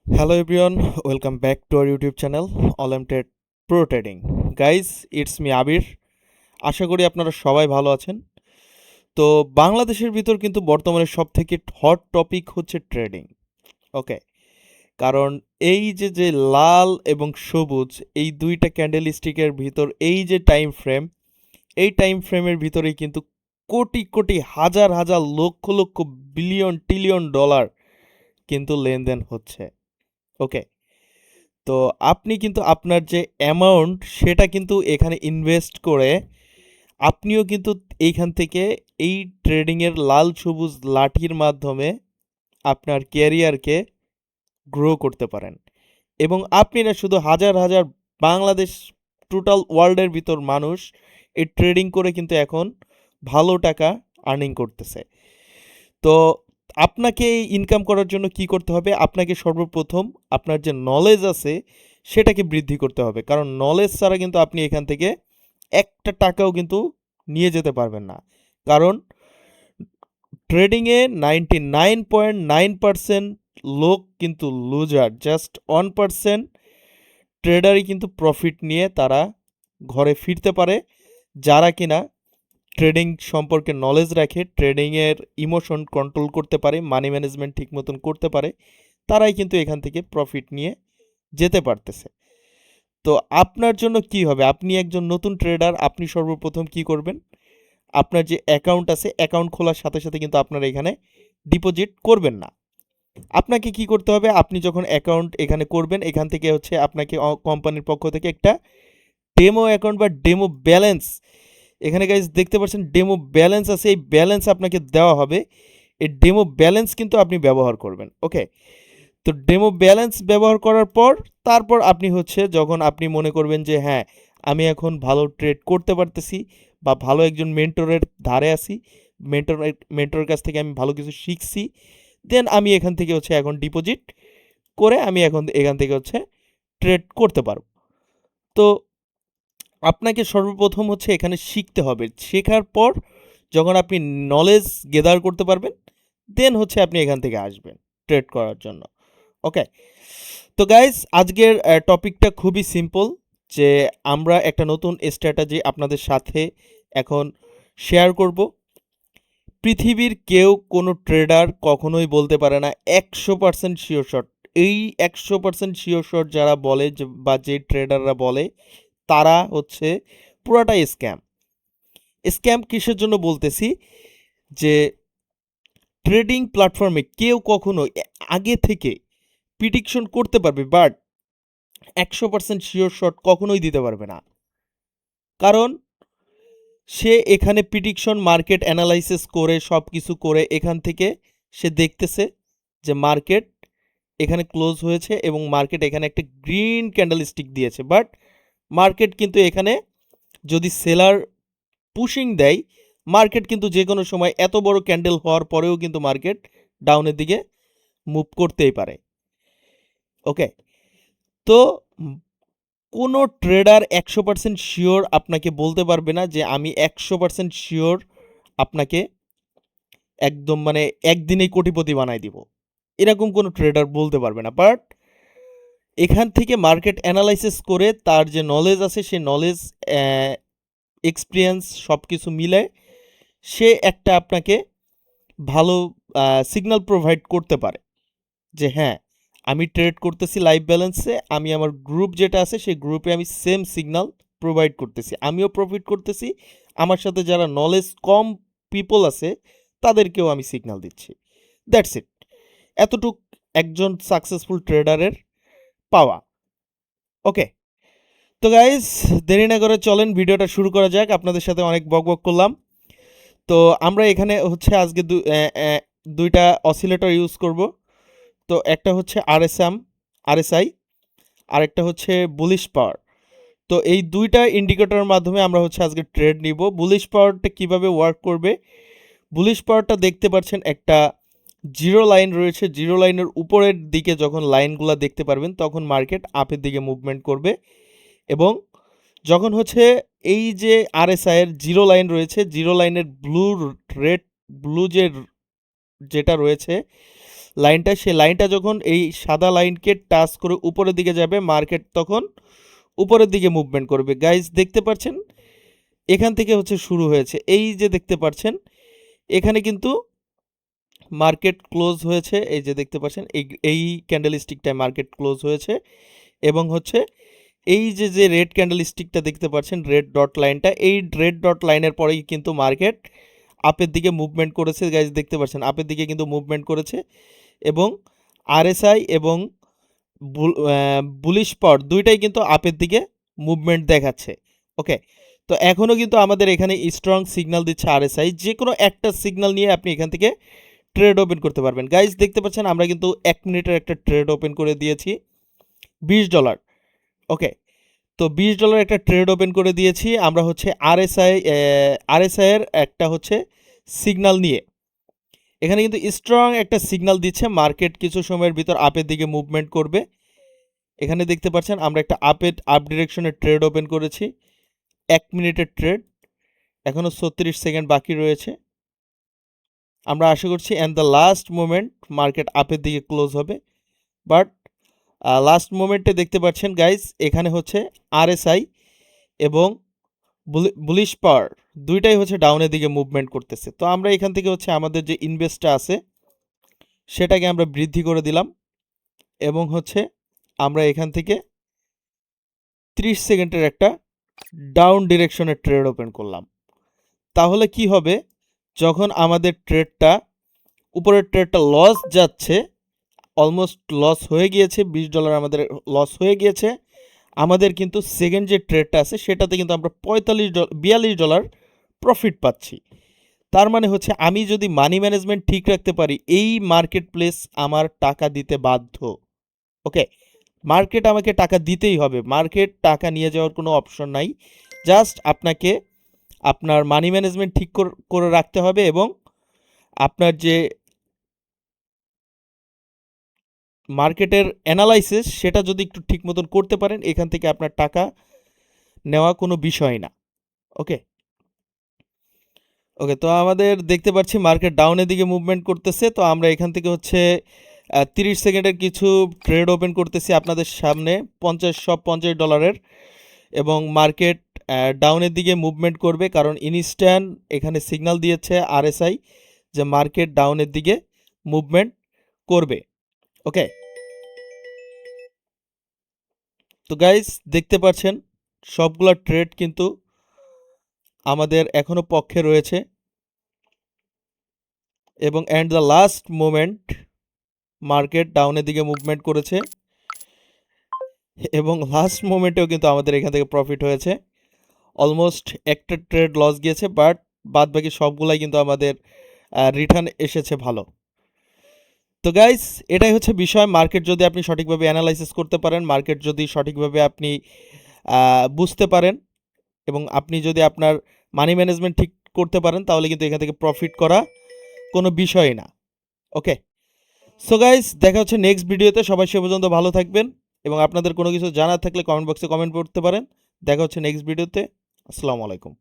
Hello everyone, welcome back to our YouTube channel All Trade Pro Trading. Guys, it's me আবির। আশা করি আপনারা সবাই ভালো আছেন। তো বাংলাদেশের ভিতর কিন্তু বর্তমানে সবথেকে হট টপিক হচ্ছে ট্রেডিং। ওকে, কারণ এই যে লাল এবং সবুজ এই দুইটা ক্যান্ডেল স্টিকের ভিতর এই যে টাইম ফ্রেম, এই টাইম ফ্রেমের ভিতরেই কিন্তু কোটি কোটি হাজার হাজার lakh lakh billion trillion dollar কিন্তু লেনদেন হচ্ছে। ওকে, তো আপনি কিন্তু আপনার যে অ্যামাউন্ট সেটা কিন্তু এখানে ইনভেস্ট করে আপনিও কিন্তু এইখান থেকে এই ট্রেডিংয়ের লাল সবুজ লাঠির মাধ্যমে আপনার ক্যারিয়ারকে গ্রো করতে পারেন। এবং আপনি না শুধু হাজার হাজার বাংলাদেশ, টোটাল ওয়ার্ল্ডের ভিতর মানুষ এই ট্রেডিং করে কিন্তু এখন ভালো টাকা আর্নিং করতেছে। তো আপনাকে ইনকাম করার জন্য কি করতে হবে? আপনাকে সর্বপ্রথম আপনার যে নলেজ আছে সেটাকে বৃদ্ধি করতে হবে, কারণ নলেজ ছাড়া কিন্তু আপনি এখান থেকে একটা টাকাও কিন্তু নিয়ে যেতে পারবেন না। কারণ ট্রেডিংয়ে 99.9% লোক কিন্তু লুজার, জাস্ট 1% ট্রেডারই কিন্তু প্রফিট নিয়ে তারা ঘরে ফিরতে পারে, যারা কিনা ট্রেডিং সম্পর্কে নলেজ রাখে, ট্রেডিংয়ের ইমোশন কন্ট্রোল করতে পারে, মানি ম্যানেজমেন্ট ঠিক মতন করতে পারে, তারাই কিন্তু এখান থেকে প্রফিট নিয়ে যেতে পারতেছে। তো আপনার জন্য কি হবে? আপনি একজন নতুন ট্রেডার, আপনি সর্বপ্রথম কি করবেন? আপনার যে অ্যাকাউন্ট আছে, অ্যাকাউন্ট খোলার সাথে সাথে কিন্তু আপনারা এখানে ডিপোজিট করবেন না। আপনাকে কি করতে হবে? আপনি যখন অ্যাকাউন্ট এখানে করবেন, এখান থেকে হচ্ছে আপনাকে কোম্পানির পক্ষ থেকে একটা ডেমো অ্যাকাউন্ট বা ডেমো ব্যালেন্স, এখানে গাইজ দেখতে পাচ্ছেন ডেমো ব্যালেন্স আছে, এই ব্যালেন্স আপনাকে দেওয়া হবে। এই ডেমো ব্যালেন্স কিন্তু আপনি ব্যবহার করবেন। ওকে, তো ডেমো ব্যালেন্স ব্যবহার করার পর তারপর আপনি হচ্ছে যখন আপনি মনে করবেন যে হ্যাঁ, আমি এখন ভালো ট্রেড করতে পারতেছি বা ভালো একজন মেন্টরের ধারে আছি, মেন্টরের কাছ থেকে আমি ভালো কিছু শিখছি, দেন আমি এখান থেকে হচ্ছে এখন ডিপোজিট করে আমি এখন এখান থেকে হচ্ছে ট্রেড করতে পারবো। তো আপনাকে সর্বপ্রথম হচ্ছে এখানে শিখতে হবে। শেখার পর যখন আপনি নলেজ গেদার করতে পারবেন, দেন হচ্ছে আপনি এখান থেকে আসবেন ট্রেড করার জন্য। ওকে, তো গাইজ আজকের টপিকটা খুবই সিম্পল, যে আমরা একটা নতুন স্ট্র্যাটেজি আপনাদের সাথে এখন শেয়ার করব। পৃথিবীর কেউ কোনো ট্রেডার কখনোই বলতে পারে না 100% শিওর শট। এই 100% শিওর শট যারা বলে বা যে ট্রেডাররা বলে, তারা হচ্ছে পুরাটাই স্ক্যাম। স্ক্যাম কিসের জন্য বলতেছি? যে ট্রেডিং প্ল্যাটফর্মে কেউ কখনো আগে থেকে প্রিডিকশন করতে পারবে, বাট 100% শিওর শট কখনোই দিতে পারবে না। কারণ সে এখানে প্রিডিকশন, মার্কেট অ্যানালাইসিস করে সব কিছু করে এখান থেকে সে দেখতেছে যে মার্কেট এখানে ক্লোজ হয়েছে এবং মার্কেট এখানে একটা গ্রিন ক্যান্ডেল স্টিক দিয়েছে, বাট মার্কেট কিন্তু এখানে যদি সেলার পুশিং দেয়, মার্কেট কিন্তু যে কোনো সময় এত বড় ক্যান্ডেল হওয়ার পরেও কিন্তু মার্কেট ডাউনের দিকে মুভ করতেই পারে। ওকে, তো কোনো ট্রেডার 100% শিওর আপনাকে বলতে পারবে না যে আমি 100% শিওর আপনাকে একদম মানে একদিনেই কোটিপতি বানাই দিব, এরকম কোনো ট্রেডার বলতে পারবে না। বাট এখান থেকে মার্কেট অ্যানালাইসিস করে তার যে নলেজ আছে সেই নলেজ, এক্সপিরিয়েন্স সব কিছু মিলে সে একটা আপনাকে ভালো সিগন্যাল প্রোভাইড করতে পারে যে হ্যাঁ, আমি ট্রেড করতেছি লাইভ ব্যালেন্সে, আমি আমার গ্রুপ যেটা আছে সেই গ্রুপে আমি সেম সিগন্যাল প্রোভাইড করতেছি, আমিও প্রফিট করতেছি, আমার সাথে যারা নলেজ কম পিপল আছে তাদেরকেও আমি সিগন্যাল দিচ্ছি। দ্যাটস ইট, এতটুক একজন সাকসেসফুল ট্রেডারের পাওয়া। ওকে, তো গাইজ দেরি না করে চলেন ভিডিওটা শুরু করা যাক। আপনাদের সাথে অনেক বক বক করলাম। তো আমরা এখানে হচ্ছে আজকে দুইটা অসিলেটর ইউজ করব। তো একটা হচ্ছে আরএসআই, আরেকটা হচ্ছে বুলিশ পাওয়ার। তো এই দুইটা ইন্ডিকেটরের মাধ্যমে আমরা হচ্ছে আজকে ট্রেড নিব। বুলিশ পাওয়ারটা কিভাবে ওয়ার্ক করবে? বুলিশ পাওয়ারটা দেখতে পাচ্ছেন একটা জিরো লাইন রয়েছে, জিরো লাইনের উপরের দিকে যখন লাইনগুলো দেখতে পারবেন তখন মার্কেট আপের দিকে মুভমেন্ট করবে। এবং যখন হচ্ছে এই যে আরএসআই এর জিরো লাইন রয়েছে, জিরো লাইনের ব্লু রেড, ব্লু যেটা রয়েছে লাইনটা, সেই লাইনটা যখন এই সাদা লাইনকে টাচ করে উপরের দিকে যাবে, মার্কেট তখন উপরের দিকে মুভমেন্ট করবে। গাইজ দেখতে পাচ্ছেন এখান থেকে হচ্ছে শুরু হয়েছে, এই যে দেখতে পাচ্ছেন এখানে কিন্তু মার্কেট ক্লোজ হয়েছে, এই যে দেখতে পাচ্ছেন এই ক্যান্ডেল স্টিকটায় মার্কেট ক্লোজ হয়েছে এবং হচ্ছে এই যে রেড ক্যান্ডেল স্টিকটা দেখতে পাচ্ছেন, রেড ডট লাইনটা, এই রেড ডট লাইনের পরেই কিন্তু মার্কেট আপের দিকে মুভমেন্ট করেছে। গাইজ দেখতে পাচ্ছেন আপের দিকে কিন্তু মুভমেন্ট করেছে এবং আরএসআই এবং বুলিশ পাওয়ার দুইটাই কিন্তু আপের দিকে মুভমেন্ট দেখাচ্ছে। ওকে, তো এখনও কিন্তু আমাদের এখানে স্ট্রং সিগন্যাল দিচ্ছে আরএসআই, যে কোনো একটা সিগন্যাল নিয়ে আপনি এখান থেকে ট্রেড ওপেন করতে পারবেন। গাইজ দেখতে পাচ্ছেন আমরা কিন্তু 1 মিনিটের একটা ট্রেড ওপেন করে দিয়েছি $20। ওকে, তো $20 একটা ট্রেড ওপেন করে দিয়েছি আমরা হচ্ছে আরএসআই এর একটা হচ্ছে সিগন্যাল নিয়ে। এখানে কিন্তু স্ট্রং একটা সিগন্যাল দিচ্ছে, মার্কেট কিছু সময়ের ভিতর আপের দিকে মুভমেন্ট করবে। এখানে দেখতে পাচ্ছেন আমরা একটা আপ ডিরেকশনের ট্রেড ওপেন করেছি, 1 মিনিটের ট্রেড, এখনও 36 সেকেন্ড বাকি রয়েছে। আমরা আশা করছি and the last moment market আপের দিকে ক্লোজ হবে, বাট লাস্ট মোমেন্টে দেখতে পাচ্ছেন গাইজ এখানে হচ্ছে আরএসআই এবং বুলিশ পাওয়ার দুইটাই হচ্ছে ডাউনের দিকে মুভমেন্ট করতেছে। তো আমরা এখান থেকে হচ্ছে আমাদের যে ইনভেস্টটা আছে সেটাকে আমরা বৃদ্ধি করে দিলাম এবং হচ্ছে আমরা এখান থেকে 30 সেকেন্ডের একটা ডাউন ডিরেকশনের ট্রেড ওপেন করলাম। তাহলে কি হবে, যখন আমাদের ট্রেডটা উপরের ট্রেডটা লস যাচ্ছে, অলমোস্ট লস হয়ে গিয়েছে, $20 আমাদের লস হয়ে গিয়েছে, আমাদের কিন্তু সেকেন্ড যে ট্রেডটা আছে সেটাতে কিন্তু আমরা $42 প্রফিট পাচ্ছি। তার মানে হচ্ছে আমি যদি মানি ম্যানেজমেন্ট ঠিক রাখতে পারি, এই মার্কেট প্লেস আমার টাকা দিতে বাধ্য। ওকে, মার্কেট আমাকে টাকা দিতেই হবে, মার্কেট টাকা নিয়ে যাওয়ার কোনো অপশন নাই। জাস্ট আপনাকে আপনার মানি ম্যানেজমেন্ট ঠিক করে রাখতে হবে এবং আপনার যে মার্কেটের অ্যানালাইসিস সেটা যদি একটু ঠিক মতন করতে পারেন, এখান থেকে আপনার টাকা নেওয়া কোনো বিষয় না। ওকে ওকে, তো আমাদের দেখতে পাচ্ছি মার্কেট ডাউনের দিকে মুভমেন্ট করতেছে। তো আমরা এখান থেকে হচ্ছে 30 সেকেন্ডের কিছু ট্রেড ওপেন করতেছি আপনাদের সামনে, $50 এবং মার্কেট ডাউনের দিকে মুভমেন্ট করবে, কারণ ইনস্ট্যান্ট এখানে সিগন্যাল দিয়েছে আরএসআই যে মার্কেট ডাউনের দিকে মুভমেন্ট করবে। ওকে, তো গাইস দেখতে পাচ্ছেন সবগুলা ট্রেড কিন্তু আমাদের এখনো পক্ষে রয়েছে এবং and the last moment market ডাউনের দিকে মুভমেন্ট করেছে এবং লাস্ট মোমেন্টেও কিন্তু আমাদের এখান থেকে প্রফিট হয়েছে। অলমোস্ট একটা ট্রেড লস গিয়েছে, বাট বাদ বাকি সবগুলাই কিন্তু আমাদের রিটার্ন এসেছে ভালো। তো গাইস এটাই হচ্ছে বিষয়, মার্কেট যদি আপনি সঠিকভাবে অ্যানালাইসিস করতে পারেন, মার্কেট যদি সঠিকভাবে আপনি বুঝতে পারেন এবং আপনি যদি আপনার মানি ম্যানেজমেন্ট ঠিক করতে পারেন, তাহলে কিন্তু এখান থেকে প্রফিট করা কোনো বিষয়ই না। ওকে, সো গাইস দেখা হচ্ছে নেক্সট ভিডিওতে। সবাই সে পর্যন্ত ভালো থাকবেন এবং আপনাদের কোনো কিছু জানার থাকলে কমেন্ট বক্সে কমেন্ট করতে পারেন। দেখা হচ্ছে নেক্সট ভিডিওতে। আসসালামু আলাইকুম।